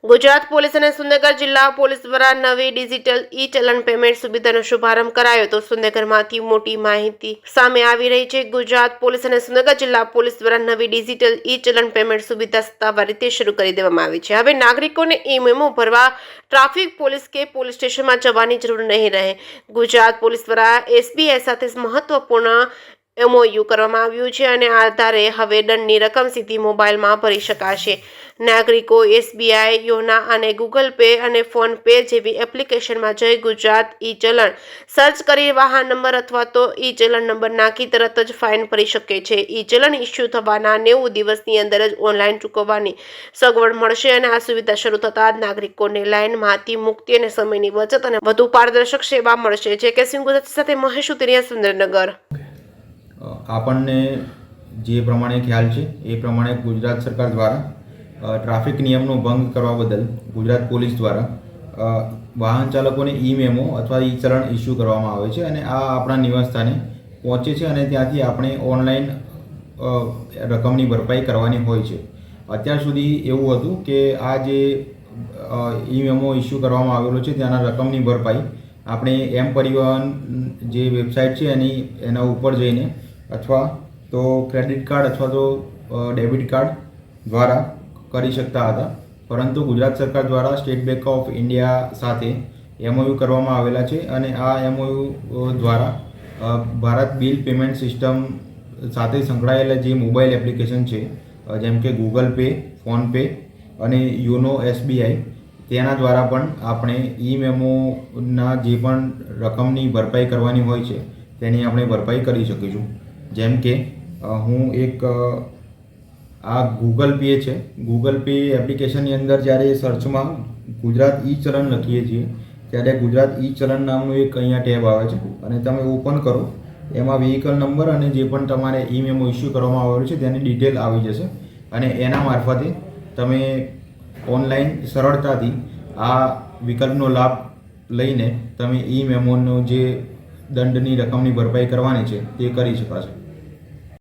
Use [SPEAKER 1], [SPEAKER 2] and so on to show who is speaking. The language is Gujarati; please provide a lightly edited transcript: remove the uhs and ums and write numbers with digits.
[SPEAKER 1] ગુજરાત પોલીસ અને સુંદરગઢ જિલ્લા પોલીસ દ્વારા નવી ડિજિટલ ઈ ચલણ પેમેન્ટ સુવિધાનો શુભારંભ કરાયો તો સુંદરગઢમાંથી મોટી માહિતી સામે આવી રહી છે। ગુજરાત પોલીસ અને સુંદરગઢ જિલ્લા પોલીસ દ્વારા નવી ડિજિટલ ઈ ચલણ પેમેન્ટ સુવિધા સત્તાવાર રીતે શરૂ કરી દેવામાં આવી છે। હવે નાગરિકોને ઈ મેમો ભરવા ટ્રાફિક પોલીસ કે પોલીસ સ્ટેશનમાં જવાની જરૂર નહીં રહે। ગુજરાત પોલીસ દ્વારા એસબીઆઈ સાથે મહત્વપૂર્ણ MOU કરવામાં આવ્યું છે અને આ આધારે હવે દંડની રકમ સીધી મોબાઈલમાં ભરી શકાશે। નાગરિકો એસબીઆઈ યોના અને ગૂગલ પે અને ફોન પે જેવી એપ્લિકેશનમાં જઈ ગુજરાત ઈ ચલણ સર્ચ કરી વાહન નંબર અથવા તો ઈ ચલણ નંબર નાખી તરત જ ફાઇન ભરી શકે છે। ઈ ચલણ ઇસ્યુ થવાના 90 દિવસની અંદર જ ઓનલાઈન ચૂકવવાની સગવડ મળશે અને આ સુવિધા શરૂ થતાં જ નાગરિકોને લાઇનમાંથી મુક્તિ અને સમયની બચત અને વધુ પારદર્શક સેવા મળશે। જે કે સિંહ ગુજરાતી સાથે મહેશ ઉતરિયા, સુરેન્દ્રનગર।
[SPEAKER 2] આપણને જે પ્રમાણે ખ્યાલ છે એ પ્રમાણે ગુજરાત સરકાર દ્વારા ટ્રાફિક નિયમનો ભંગ કરવા બદલ ગુજરાત પોલીસ દ્વારા વાહન ચાલકોને ઈ મેમો અથવા ઈ ચલણ ઇસ્યુ કરવામાં આવે છે અને આ આપણા નિવાસસ્થાને પહોંચે છે અને ત્યાંથી આપણે ઓનલાઈન રકમની ભરપાઈ કરવાની હોય છે। અત્યાર સુધી એવું હતું કે આ જે ઈ મેમો ઇસ્યુ કરવામાં આવેલો છે ત્યાંના રકમની ભરપાઈ આપણે એમ પરિવહન જે વેબસાઇટ છે એના ઉપર જઈને અથવા તો ક્રેડિટ કાર્ડ અથવા તો ડેબિટ કાર્ડ દ્વારા કરી શકતા હતા, પરંતુ ગુજરાત સરકાર દ્વારા સ્ટેટ બેંક ઓફ ઇન્ડિયા સાથે MOU કરવામાં આવેલા છે અને આ MOU દ્વારા ભારત બિલ પેમેન્ટ સિસ્ટમ સાથે સંકળાયેલા જે મોબાઈલ એપ્લિકેશન છે જેમ કે ગૂગલ પે, ફોન પે અને યોનો SBI તેના દ્વારા પણ આપણે ઈ મેમોના જે પણ રકમની ભરપાઈ કરવાની હોય છે તેની આપણે ભરપાઈ કરી શકીશું। જેમ કે હું એક આ ગૂગલ પે છે, ગૂગલ પે એપ્લિકેશનની અંદર જ્યારે સર્ચમાં ગુજરાત ઈ ચલણ લખીએ છીએ ત્યારે ગુજરાત ઈ ચલણ નામનું એક અહીંયા ટેબ આવે છે અને તમે ઓપન કરો એમાં વ્હીકલ નંબર અને જે પણ તમારે ઈ મેમો ઇસ્યુ કરવામાં આવેલું છે તેની ડિટેલ આવી જશે અને એના મારફતે તમે ઓનલાઈન સરળતાથી આ વિકલ્પનો લાભ લઈને તમે ઈ મેમોનો જે દંડની રકમની ભરપાઈ કરવાની છે તે કરી શકાશે।